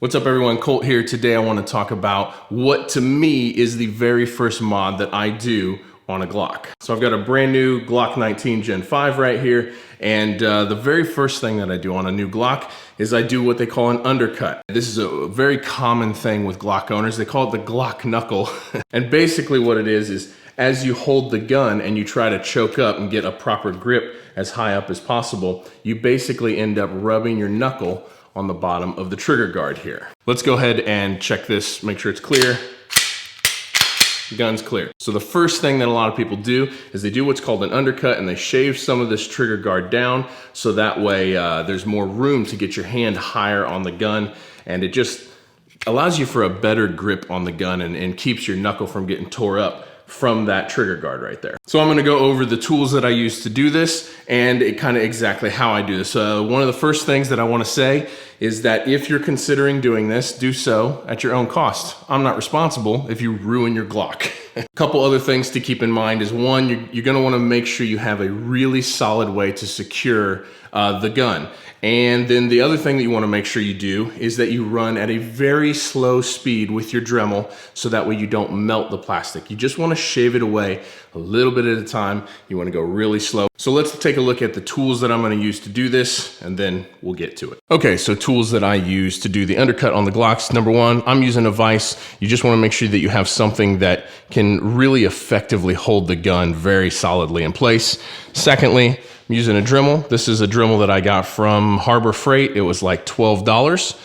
What's up everyone, Colt here. Today I want to talk about what to me is the very first mod that I do on a Glock. So I've got a brand new Glock 19 Gen 5 right here, and the very first thing that I do on a new Glock is I do what they call an undercut. This is a very common thing with Glock owners. They call it the Glock knuckle. And basically what it is as you hold the gun and you try to choke up and get a proper grip as high up as possible, you basically end up rubbing your knuckle on the bottom of the trigger guard here. Let's go ahead and check this, make sure it's clear. The gun's clear. So the first thing that a lot of people do is they do what's called an undercut, and they shave some of this trigger guard down so that way there's more room to get your hand higher on the gun, and it just allows you for a better grip on the gun and keeps your knuckle from getting tore up from that trigger guard right there. So I'm gonna go over the tools that I use to do this and kind of exactly how I do this. One of the first things that I wanna say is that if you're considering doing this, do so at your own cost. I'm not responsible if you ruin your Glock. A couple other things to keep in mind is one, you're gonna wanna make sure you have a really solid way to secure the gun. And then the other thing that you want to make sure you do is that you run at a very slow speed with your Dremel so that way you don't melt the plastic. You just want to shave it away a little bit at a time. You want to go really slow. So let's take a look at the tools that I'm going to use to do this, and then we'll get to it. Okay, so tools that I use to do the undercut on the Glocks. Number one, I'm using a vise. You just want to make sure that you have something that can really effectively hold the gun very solidly in place. Secondly, I'm using a Dremel. This is a Dremel that I got from Harbor Freight. It was like $12.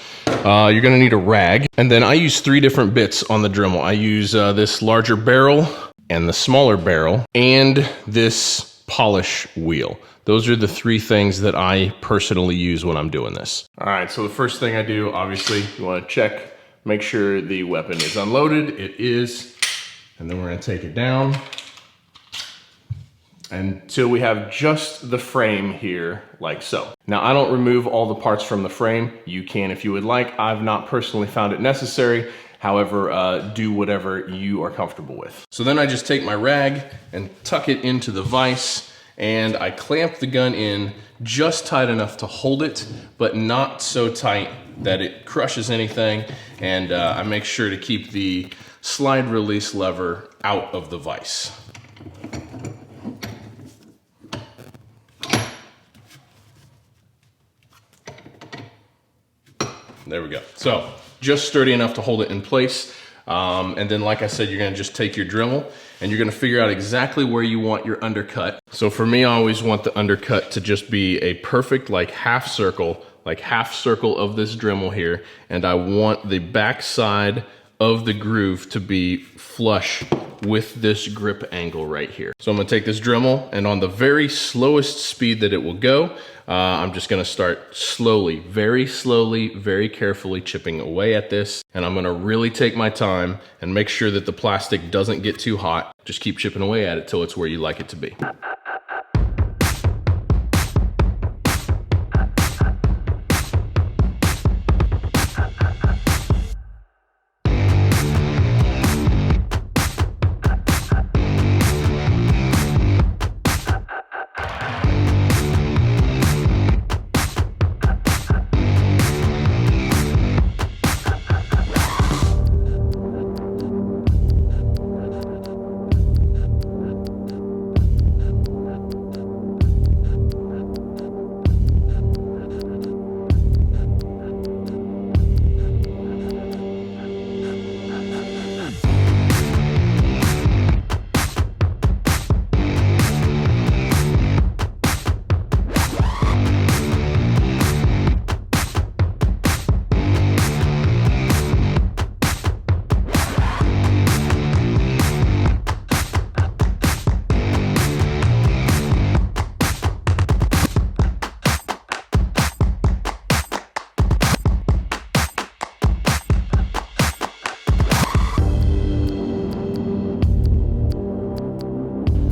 You're gonna need a rag. And then I use 3 different bits on the Dremel. I use this larger barrel and the smaller barrel and this polish wheel. Those are the 3 things that I personally use when I'm doing this. All right, so the first thing I do, obviously, you wanna check, make sure the weapon is unloaded. It is, and then we're gonna take it down until we have just the frame here, like so. Now, I don't remove all the parts from the frame. You can if you would like. I've not personally found it necessary. However, do whatever you are comfortable with. So then I just take my rag and tuck it into the vise, and I clamp the gun in just tight enough to hold it, but not so tight that it crushes anything. And I make sure to keep the slide release lever out of the vise. There we go. So just sturdy enough to hold it in place. And then, like I said, you're gonna just take your Dremel and you're gonna figure out exactly where you want your undercut. So for me, I always want the undercut to just be a perfect half circle of this Dremel here. And I want the back side of the groove to be flush with this grip angle right here. So I'm gonna take this Dremel, and on the very slowest speed that it will go, I'm just gonna start slowly, very carefully chipping away at this. And I'm gonna really take my time and make sure that the plastic doesn't get too hot. Just keep chipping away at it till it's where you like it to be.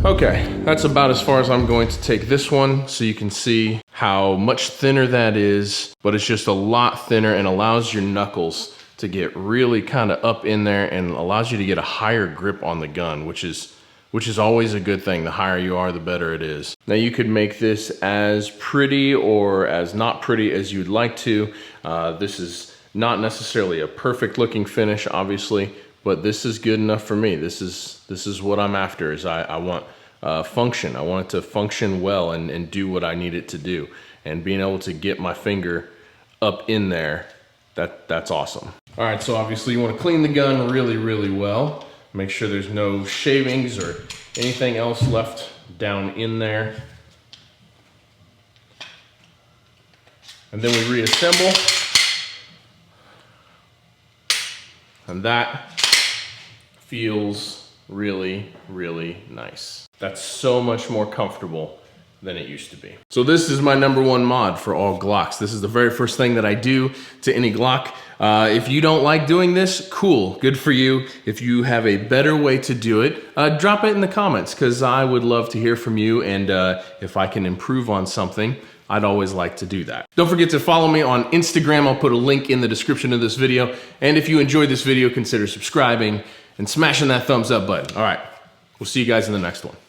Okay, that's about as far as I'm going to take this one, so you can see how much thinner that is, but it's just a lot thinner and allows your knuckles to get really kind of up in there and allows you to get a higher grip on the gun, which is always a good thing. The higher you are, the better it is. Now you could make this as pretty or as not pretty as you'd like to. This is Not necessarily a perfect looking finish, obviously, but this is good enough for me. This is what I'm after, is I want function. I want it to function well and do what I need it to do. And being able to get my finger up in there, that's awesome. All right, so obviously you want to clean the gun really, really well. Make sure there's no shavings or anything else left down in there. And then we reassemble. And that feels really, really nice. That's so much more comfortable than it used to be. So this is my #1 mod for all Glocks. This is the very first thing that I do to any Glock. If you don't like doing this, cool, good for you. If you have a better way to do it, drop it in the comments, because I would love to hear from you, and if I can improve on something, I'd always like to do that. Don't forget to follow me on Instagram. I'll put a link in the description of this video. And if you enjoyed this video, consider subscribing and smashing that thumbs up button. All right, we'll see you guys in the next one.